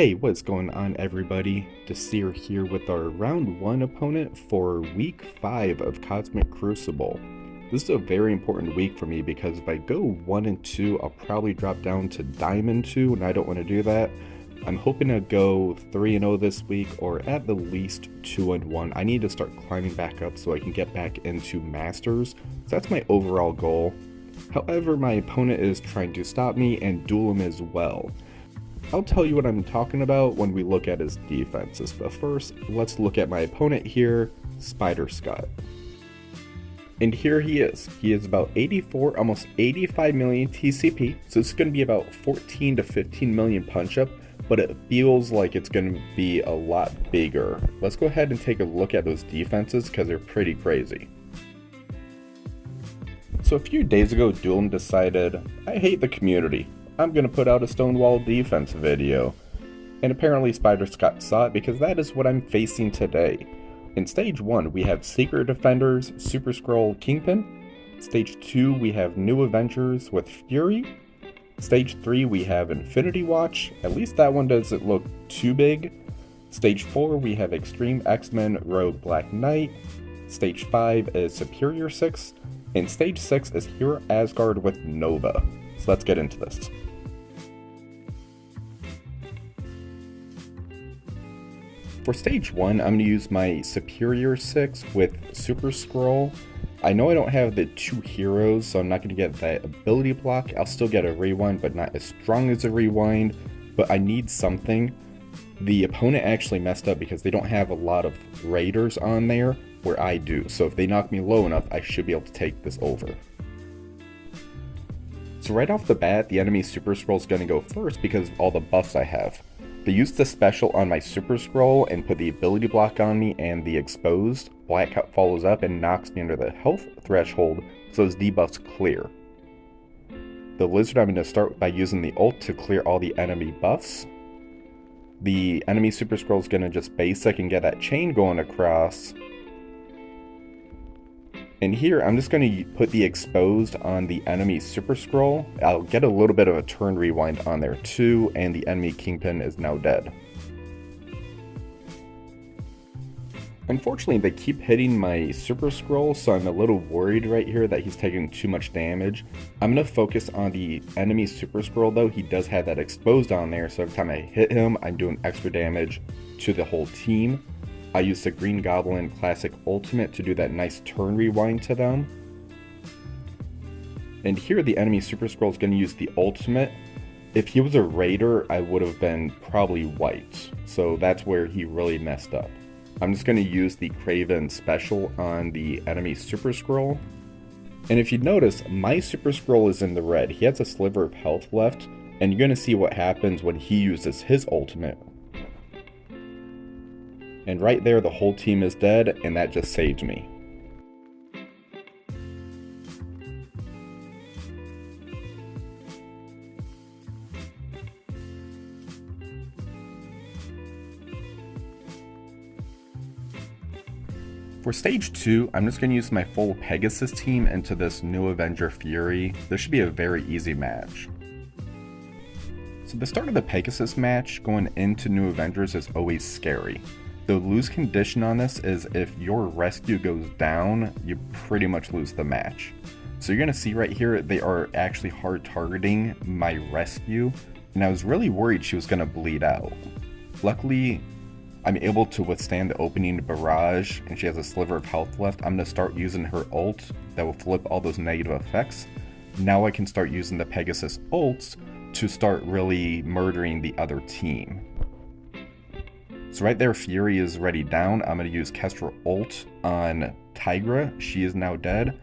Hey, what's going on everybody? Desir here with our round 1 opponent for week 5 of Cosmic Crucible. This is a very important week for me because if I go 1 and 2, I'll probably drop down to Diamond 2 and I don't want to do that. I'm hoping to go 3 and 0 this week or at the least 2 and 1. I need to start climbing back up so I can get back into Masters. So that's my overall goal. However, my opponent is trying to stop me and DULOM as well. I'll tell you what I'm talking about when we look at his defenses, but first, let's look at my opponent here, Spider Scott. And here he is. He is about 84, almost 85 million TCP, so it's going to be about 14 to 15 million punch-up, but it feels like it's going to be a lot bigger. Let's go ahead and take a look at those defenses because they're pretty crazy. So a few days ago, DULOM decided, I hate the community. I'm going to put out a Stonewall defense video. And apparently Spider Scott saw it because that is what I'm facing today. In Stage 1 we have Secret Defenders, Super Skrull, Kingpin. Stage 2 we have New Avengers with Fury. Stage 3 we have Infinity Watch, at least that one doesn't look too big. Stage 4 we have X-Treme, X-Men, Rogue, Black Knight. Stage 5 is Superior 6. And Stage 6 is Hero Asgard with Nova. So let's get into this. For Stage 1, I'm going to use my Superior 6 with Super Skrull. I know I don't have the 2 heroes, so I'm not going to get that ability block. I'll still get a rewind, but not as strong as a rewind. But I need something. The opponent actually messed up because they don't have a lot of raiders on there, where I do. So if they knock me low enough, I should be able to take this over. So right off the bat, the enemy Super Skrull is going to go first because of all the buffs I have. They used the special on my Super Skrull and put the ability block on me and the exposed. Black Cat follows up and knocks me under the health threshold, so his debuffs clear. The Lizard, I'm going to start by using the ult to clear all the enemy buffs. The enemy Super Skrull is going to just basic and get that chain going across. And here, I'm just going to put the exposed on the enemy Super Skrull. I'll get a little bit of a turn rewind on there too, and the enemy Kingpin is now dead. Unfortunately, they keep hitting my Super Skrull, so I'm a little worried right here that he's taking too much damage. I'm going to focus on the enemy Super Skrull though. He does have that exposed on there, so every time I hit him, I'm doing extra damage to the whole team. I use the Green Goblin Classic Ultimate to do that nice turn rewind to them. And here the enemy Super Skrull is going to use the Ultimate. If he was a Raider, I would have been probably white. So that's where he really messed up. I'm just going to use the Kraven Special on the enemy Super Skrull. And if you notice, my Super Skrull is in the red. He has a sliver of health left. And you're going to see what happens when he uses his Ultimate. And right there, the whole team is dead, and that just saved me. For Stage 2, I'm just going to use my full Pegasus team into this New Avenger Fury. This should be a very easy match. So the start of the Pegasus match going into New Avengers is always scary. The lose condition on this is if your rescue goes down, you pretty much lose the match. So you're going to see right here, they are actually hard targeting my rescue, and I was really worried she was going to bleed out. Luckily, I'm able to withstand the opening barrage, and she has a sliver of health left. I'm going to start using her ult that will flip all those negative effects. Now I can start using the Pegasus ults to start really murdering the other team. So right there, Fury is already down. I'm going to use Kestrel ult on Tigra. She is now dead.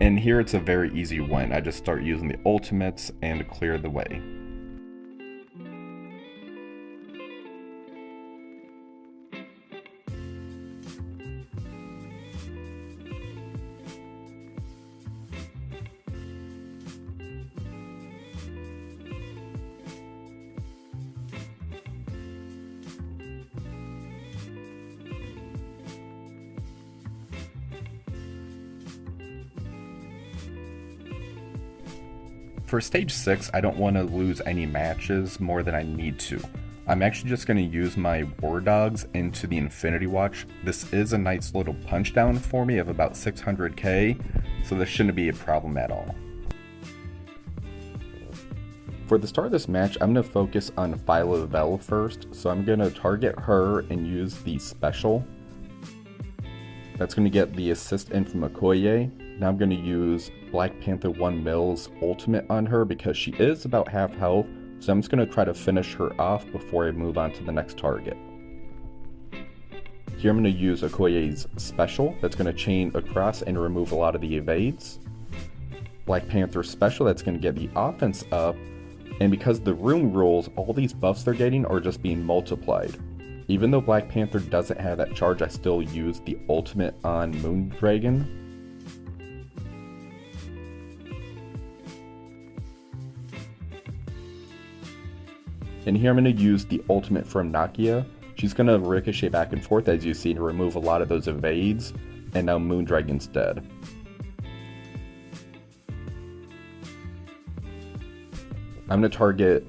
And here it's a very easy win. I just start using the ultimates and clear the way. For stage 6, I don't want to lose any matches more than I need to. I'm actually just going to use my War Dogs into the Infinity Watch. This is a nice little punch down for me of about 600k, so this shouldn't be a problem at all. For the start of this match, I'm going to focus on Phyla first, so I'm going to target her and use the special. That's going to get the assist in from Okoye. Now I'm going to use Black Panther 1 Mil's ultimate on her because she is about half health. So I'm just going to try to finish her off before I move on to the next target. Here I'm going to use Okoye's special. That's going to chain across and remove a lot of the evades. Black Panther's special, that's going to get the offense up. And because the room rules, all these buffs they're getting are just being multiplied. Even though Black Panther doesn't have that charge, I still use the ultimate on Moondragon. And here I'm going to use the ultimate from Nakia. She's going to ricochet back and forth, as you see, to remove a lot of those evades. And now Moondragon's dead. I'm going to target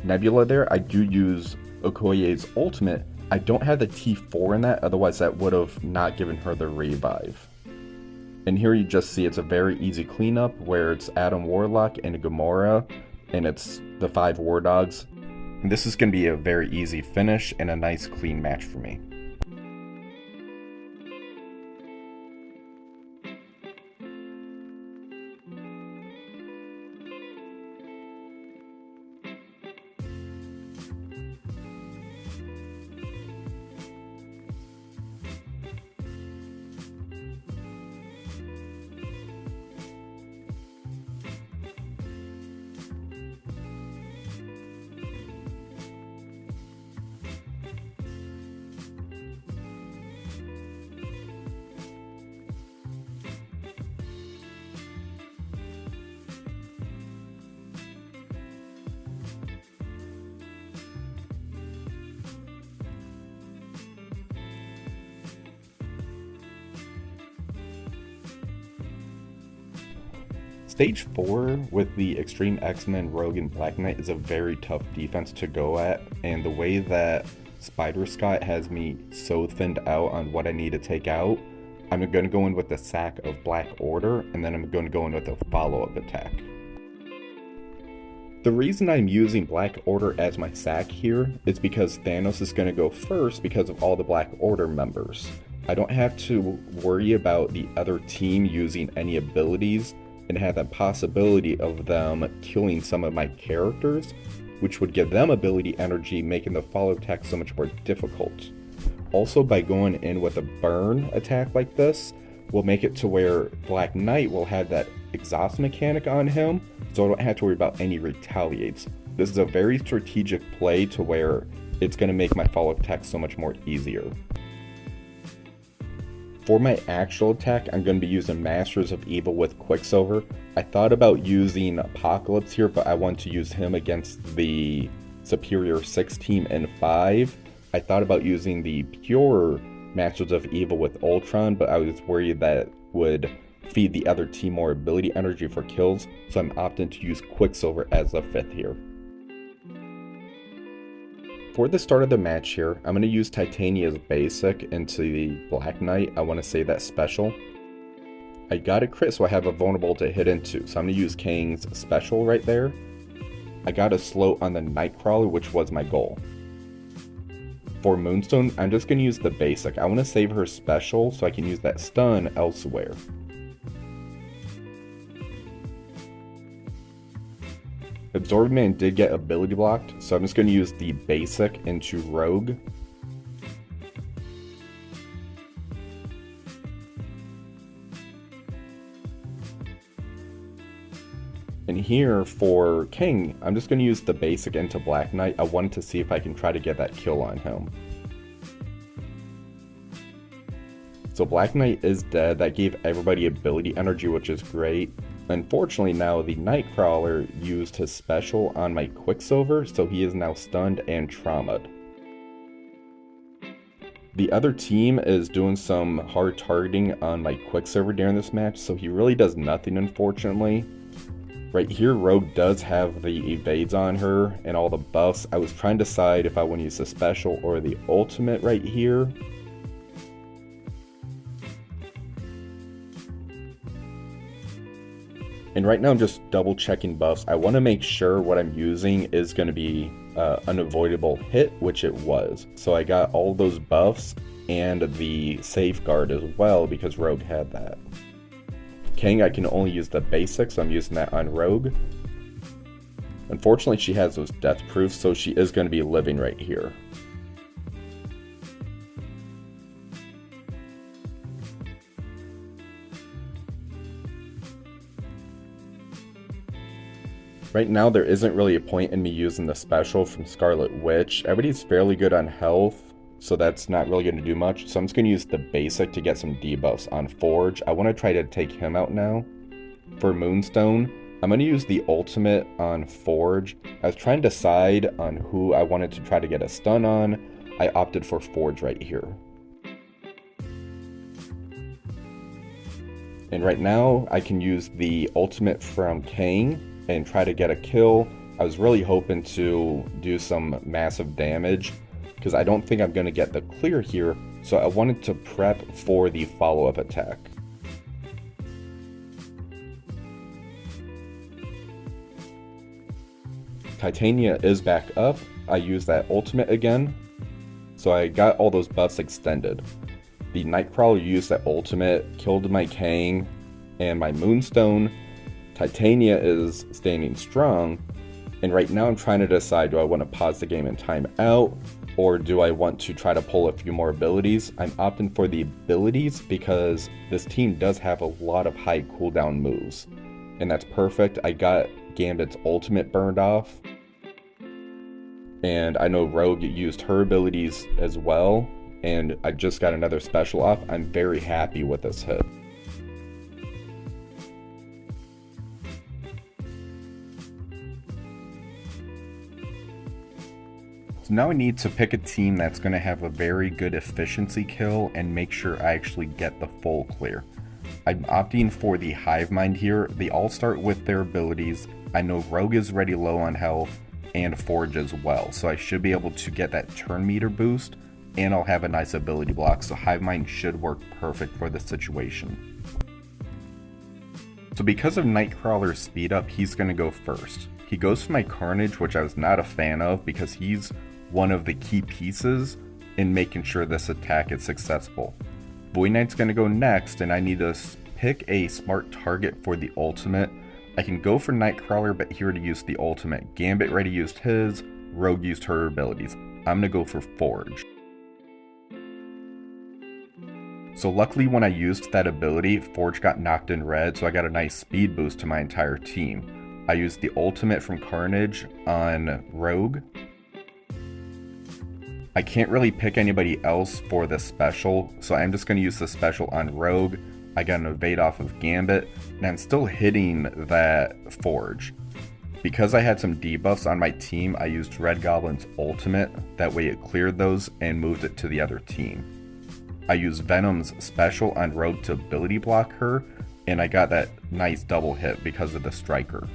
Nebula there. I do use Okoye's ultimate. I don't have the T4 in that, otherwise that would have not given her the revive. And here you just see it's a very easy cleanup where it's Adam Warlock and Gamora, and it's the 5 War Dogs. And this is going to be a very easy finish and a nice clean match for me. Stage 4 with the X-Treme X-Men, Rogue, and Black Knight is a very tough defense to go at, and the way that Spider Scott has me so thinned out on what I need to take out, I'm going to go in with the sack of Black Order, and then I'm going to go in with a follow-up attack. The reason I'm using Black Order as my sack here is because Thanos is going to go first because of all the Black Order members. I don't have to worry about the other team using any abilities and have the possibility of them killing some of my characters, which would give them ability energy, making the follow attack so much more difficult. Also, by going in with a burn attack like this, will make it to where Black Knight will have that exhaust mechanic on him, so I don't have to worry about any retaliates. This is a very strategic play to where it's going to make my follow attack so much more easier. For my actual attack, I'm going to be using Masters of Evil with Quicksilver. I thought about using Apocalypse here, but I want to use him against the Superior 6 team in 5. I thought about using the pure Masters of Evil with Ultron, but I was worried that would feed the other team more ability energy for kills, so I'm opting to use Quicksilver as the 5th here. For the start of the match here, I'm going to use Titania's basic into the Black Knight. I want to say that special. I got a crit, so I have a vulnerable to hit into, so I'm going to use Kang's special right there. I got a slow on the Nightcrawler, which was my goal. For Moonstone, I'm just going to use the basic. I want to save her special so I can use that stun elsewhere. Absorb Man did get ability blocked, so I'm just going to use the basic into Rogue. And here for King, I'm just going to use the basic into Black Knight. I wanted to see if I can try to get that kill on him. So Black Knight is dead. That gave everybody ability energy, which is great. Unfortunately, now the Nightcrawler used his special on my Quicksilver, so he is now stunned and traumatized. The other team is doing some hard targeting on my Quicksilver during this match, so he really does nothing, unfortunately. Right here, Rogue does have the evades on her and all the buffs. I was trying to decide if I want to use the special or the ultimate right here. And right now I'm just double checking buffs. I want to make sure what I'm using is going to be unavoidable hit, which it was. So I got all those buffs and the safeguard as well because Rogue had that. Kang, I can only use the basics, so I'm using that on Rogue. Unfortunately, she has those death proofs, so she is going to be living right here. Right now, there isn't really a point in me using the special from Scarlet Witch. Everybody's fairly good on health, so that's not really going to do much. So I'm just going to use the basic to get some debuffs on Forge. I want to try to take him out now. For Moonstone, I'm going to use the ultimate on Forge. I was trying to decide on who I wanted to try to get a stun on. I opted for Forge right here. And right now, I can use the ultimate from Kang and try to get a kill. I was really hoping to do some massive damage because I don't think I'm going to get the clear here, so I wanted to prep for the follow-up attack. Titania is back up. I used that ultimate again, so I got all those buffs extended. The Nightcrawler used that ultimate, killed my Kang and my Moonstone. Titania is standing strong, and right now I'm trying to decide, do I want to pause the game and time out, or do I want to try to pull a few more abilities? I'm opting for the abilities because this team does have a lot of high cooldown moves, and that's perfect. I got Gambit's ultimate burned off, and I know Rogue used her abilities as well, and I just got another special off. I'm very happy with this hit. So now I need to pick a team that's going to have a very good efficiency kill and make sure I actually get the full clear. I'm opting for the Hive Mind here. They all start with their abilities. I know Rogue is already low on health and Forge as well, so I should be able to get that turn meter boost, and I'll have a nice ability block, so Hive Mind should work perfect for this situation. So because of Nightcrawler's speed up, he's going to go first. He goes for my Carnage, which I was not a fan of because he's one of the key pieces in making sure this attack is successful. Void Knight's going to go next, and I need to pick a smart target for the ultimate. I can go for Nightcrawler, but here to use the ultimate. Gambit already used his, Rogue used her abilities. I'm going to go for Forge. So luckily when I used that ability, Forge got knocked in red, so I got a nice speed boost to my entire team. I used the ultimate from Carnage on Rogue. I can't really pick anybody else for this special, so I'm just going to use the special on Rogue. I got an evade off of Gambit, and I'm still hitting that Forge. Because I had some debuffs on my team, I used Red Goblin's ultimate, that way it cleared those and moved it to the other team. I used Venom's special on Rogue to ability block her, and I got that nice double hit because of the Striker.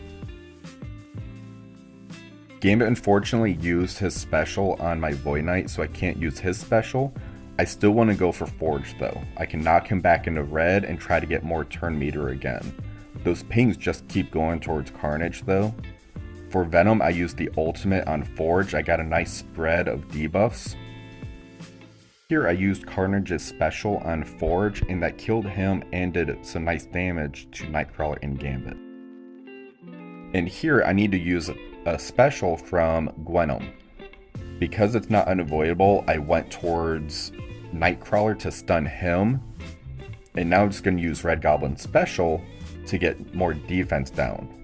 Gambit unfortunately used his special on my Void Knight, so I can't use his special. I still want to go for Forge though. I can knock him back into red and try to get more turn meter again. Those pings just keep going towards Carnage though. For Venom, I used the ultimate on Forge. I got a nice spread of debuffs. Here I used Carnage's special on Forge, and that killed him and did some nice damage to Nightcrawler and Gambit. And here I need to use a special from Gwenom. Because it's not unavoidable, I went towards Nightcrawler to stun him, and now I'm just going to use Red Goblin's special to get more defense down.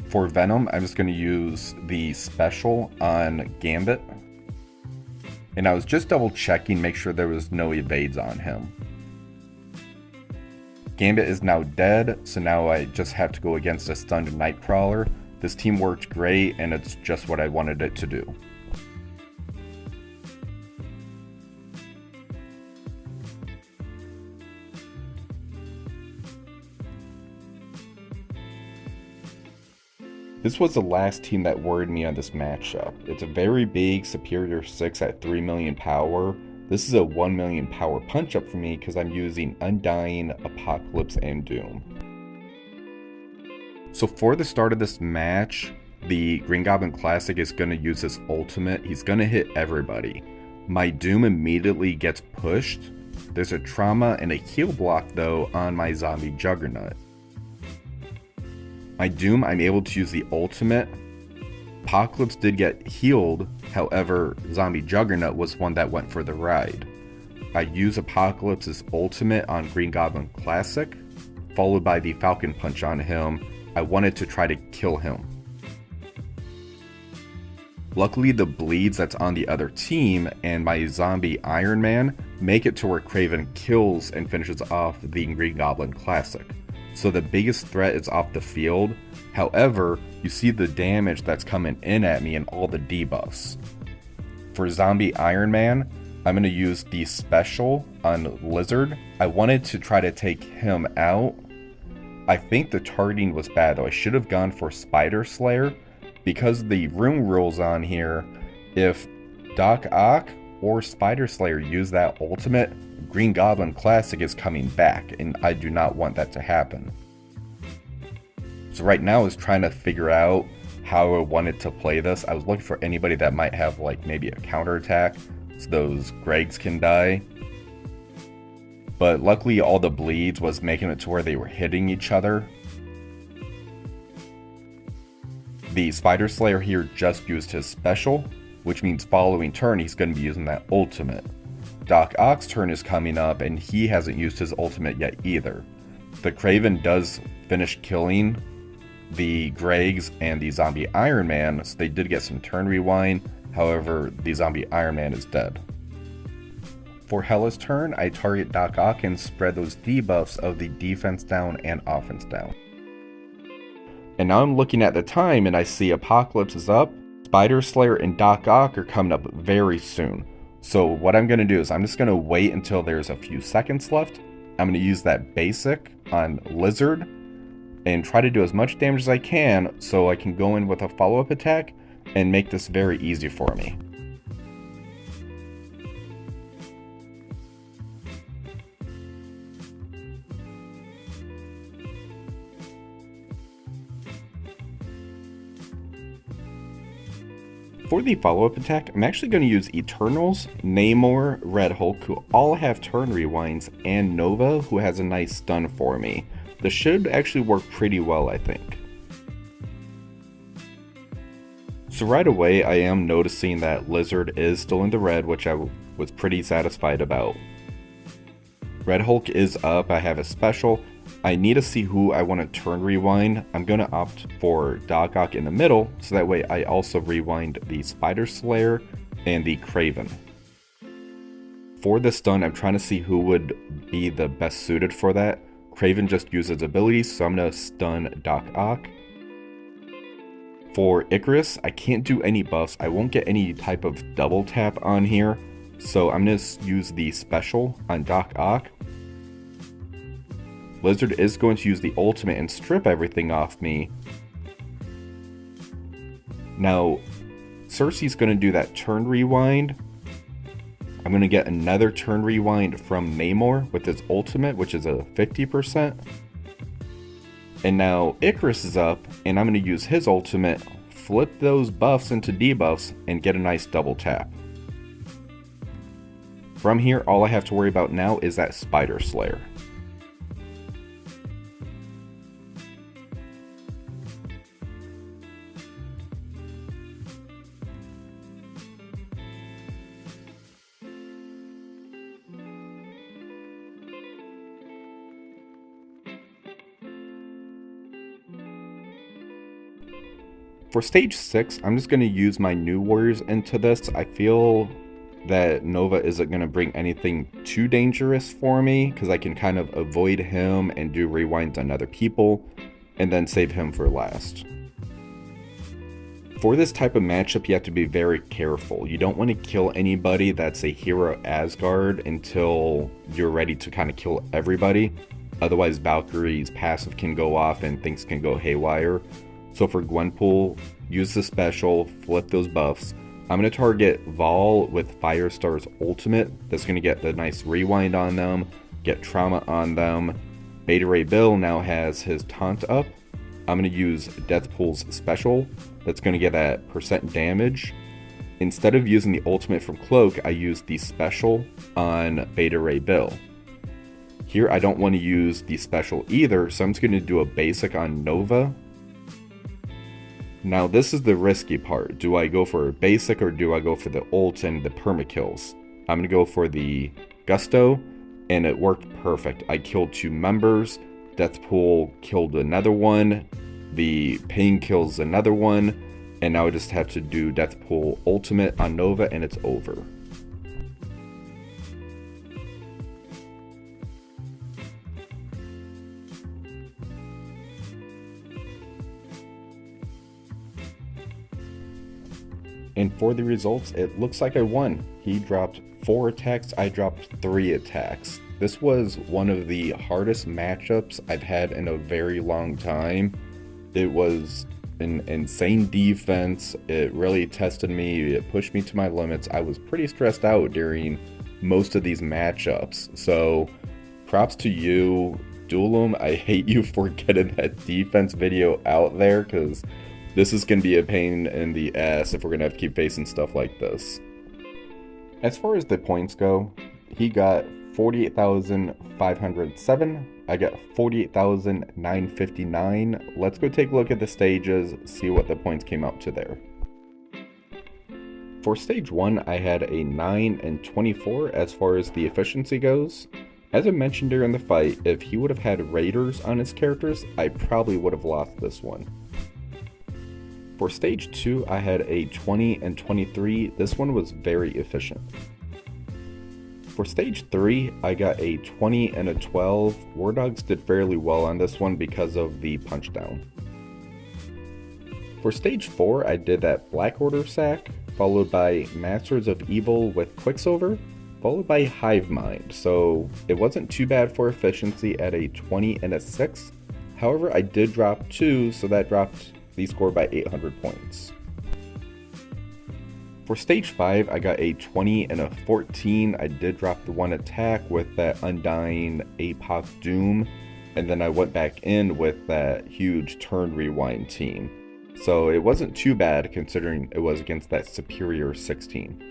For Venom, I'm just going to use the special on Gambit. And I was just double checking, make sure there was no evades on him. Gambit is now dead, so now I just have to go against a stunned Nightcrawler. This team worked great, and it's just what I wanted it to do. This was the last team that worried me on this matchup. It's a very big Superior 6 at 3 million power. This is a 1 million power punch up for me because I'm using Undying, Apocalypse, and Doom. So for the start of this match, the Green Goblin Classic is going to use his ultimate. He's going to hit everybody. My Doom immediately gets pushed. There's a trauma and a heal block though on my zombie Juggernaut. My Doom, I'm able to use the ultimate. Apocalypse did get healed, however, zombie Juggernaut was one that went for the ride. I use Apocalypse's ultimate on Green Goblin Classic, followed by the Falcon Punch on him. I wanted to try to kill him. Luckily, the bleeds that's on the other team and my zombie Iron Man make it to where Kraven kills and finishes off the Green Goblin Classic. So the biggest threat is off the field. However, you see the damage that's coming in at me and all the debuffs. For zombie Iron Man, I'm going to use the special on Lizard. I wanted to try to take him out. I think the targeting was bad though. I should have gone for Spider Slayer. Because the room rules on here, if Doc Ock or Spider Slayer use that ultimate, Green Goblin Classic is coming back, and I do not want that to happen. So right now I was trying to figure out how I wanted to play this. I was looking for anybody that might have like maybe a counterattack, so those Gregs can die. But luckily all the bleeds was making it to where they were hitting each other. The Spider Slayer here just used his special, which means following turn he's going to be using that ultimate. Doc Ock's turn is coming up and he hasn't used his ultimate yet either. The Kraven does finish killing the Gregs and the zombie Iron Man, so they did get some turn rewind, however the zombie Iron Man is dead. For Hela's turn, I target Doc Ock and spread those debuffs of the defense down and offense down. And now I'm looking at the time and I see Apocalypse is up, Spider Slayer and Doc Ock are coming up very soon. So what I'm going to do is I'm just going to wait until there's a few seconds left. I'm going to use that basic on Lizard and try to do as much damage as I can so I can go in with a follow-up attack and make this very easy for me. For the follow-up attack, I'm actually going to use Eternals, Namor, Red Hulk, who all have turn rewinds, and Nova, who has a nice stun for me. This should actually work pretty well, I think. So right away, I am noticing that Lizard is still in the red, which I was pretty satisfied about. Red Hulk is up, I have a special. I need to see who I want to turn rewind. I'm going to opt for Doc Ock in the middle, so that way I also rewind the Spider Slayer and the Kraven. For this stun, I'm trying to see who would be the best suited for that. Kraven just uses abilities, so I'm going to stun Doc Ock. For Icarus, I can't do any buffs. I won't get any type of double tap on here, so I'm going to use the special on Doc Ock. Lizard is going to use the ultimate and strip everything off me. Now, Cersei's going to do that turn rewind. I'm going to get another turn rewind from Namor with his ultimate, which is a 50%. And now Icarus is up, and I'm going to use his ultimate, flip those buffs into debuffs, and get a nice double tap. From here, all I have to worry about now is that Spider Slayer. For stage 6, I'm just going to use my new warriors into this. I feel that Nova isn't going to bring anything too dangerous for me, because I can kind of avoid him and do rewinds on other people, and then save him for last. For this type of matchup, you have to be very careful. You don't want to kill anybody that's a hero Asgard until you're ready to kind of kill everybody. Otherwise, Valkyrie's passive can go off and things can go haywire. So for Gwenpool, use the special, flip those buffs. I'm going to target Vol with Firestar's ultimate. That's going to get the nice rewind on them, get trauma on them. Beta Ray Bill now has his taunt up. I'm going to use Deathpool's special. That's going to get that percent damage. Instead of using the ultimate from Cloak, I used the special on Beta Ray Bill. Here I don't want to use the special either, so I'm just going to do a basic on Nova. Now this is the risky part. Do I go for a basic or do I go for the ult and the permakills? I'm going to go for the Gusto, and it worked perfect. I killed 2 members, Deathpool killed another one, the Pain kills another one, and now I just have to do Deathpool ultimate on Nova and it's over. And for the results, it looks like I won. He dropped 4 attacks, I dropped 3 attacks. This was one of the hardest matchups I've had in a very long time. It was an insane defense. It really tested me. It pushed me to my limits. I was pretty stressed out during most of these matchups. So props to you, DULOM. I hate you for getting that defense video out there, because this is going to be a pain in the ass if we're going to have to keep facing stuff like this. As far as the points go, he got 48,507. I got 48,959. Let's go take a look at the stages, see what the points came out to there. For stage 1, I had a 9 and 24 as far as the efficiency goes. As I mentioned during the fight, if he would have had raiders on his characters, I probably would have lost this one. For stage 2, I had a 20 and 23. This one was very efficient. For stage 3, I got a 20 and a 12. War Dogs did fairly well on this one because of the punchdown. For stage 4, I did that Black Order sack, followed by Masters of Evil with Quicksilver, followed by Hive Mind. So it wasn't too bad for efficiency at a 20 and a 6. However, I did drop 2, so that dropped the score by 800 points. For stage 5, I got a 20 and a 14. I did drop the 1 attack with that Undying Apoc Doom, and then I went back in with that huge turn rewind team. So it wasn't too bad considering it was against that superior 16.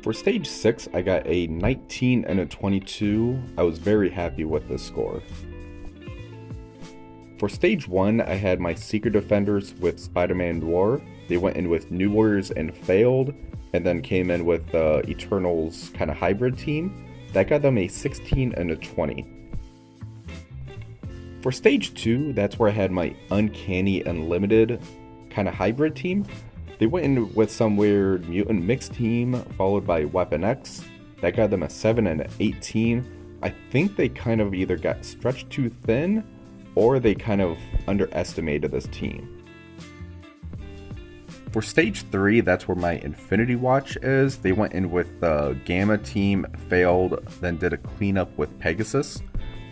For stage 6, I got a 19 and a 22. I was very happy with this score. For stage 1, I had my Secret Defenders with Spider-Man Noir. They went in with New Warriors and failed, and then came in with the Eternals kind of hybrid team. That got them a 16 and a 20. For stage 2, that's where I had my Uncanny Unlimited kind of hybrid team. They went in with some weird mutant mix team, followed by Weapon X. That got them a 7 and an 18. I think they kind of either got stretched too thin, or they kind of underestimated this team. For stage 3, that's where my Infinity Watch is. They went in with the Gamma team, failed, then did a cleanup with Pegasus.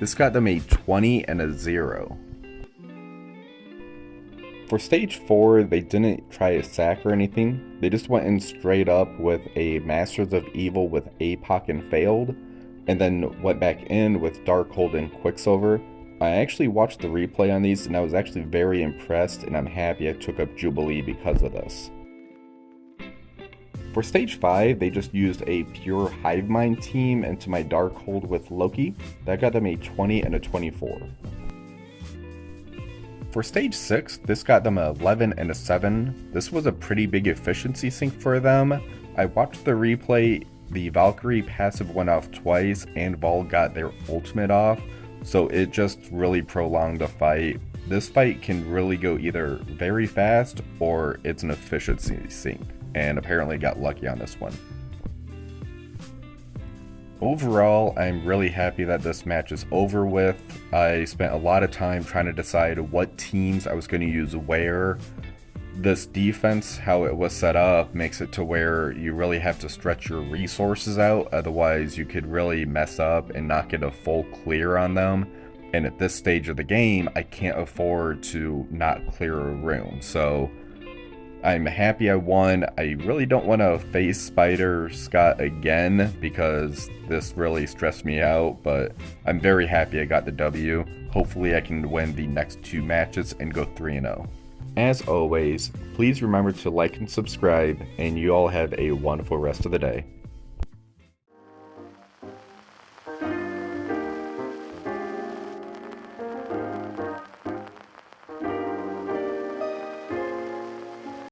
This got them a 20 and a 0. For stage 4, they didn't try a sack or anything. They just went in straight up with a Masters of Evil with Apoc and failed, and then went back in with Darkhold and Quicksilver. I actually watched the replay on these, and I was actually very impressed, and I'm happy I took up Jubilee because of this. For stage 5, they just used a pure Hive Mind team into my Darkhold with Loki. That got them a 20 and a 24. For stage 6, this got them a 11 and a 7. This was a pretty big efficiency sink for them. I watched the replay, the Valkyrie passive went off twice, and Vol got their ultimate off. So it just really prolonged the fight. This fight can really go either very fast or it's an efficiency sink, and apparently got lucky on this one. Overall, I'm really happy that this match is over with. I spent a lot of time trying to decide what teams I was going to use where. This defense, how it was set up, makes it to where you really have to stretch your resources out, otherwise you could really mess up and not get a full clear on them. and at this stage of the game, I can't afford to not clear a room. So I'm happy I won. I really don't want to face Spider Scott again because this really stressed me out, but I'm very happy I got the W. Hopefully I can win the next 2 matches and go 3-0. As always, please remember to like and subscribe, and you all have a wonderful rest of the day.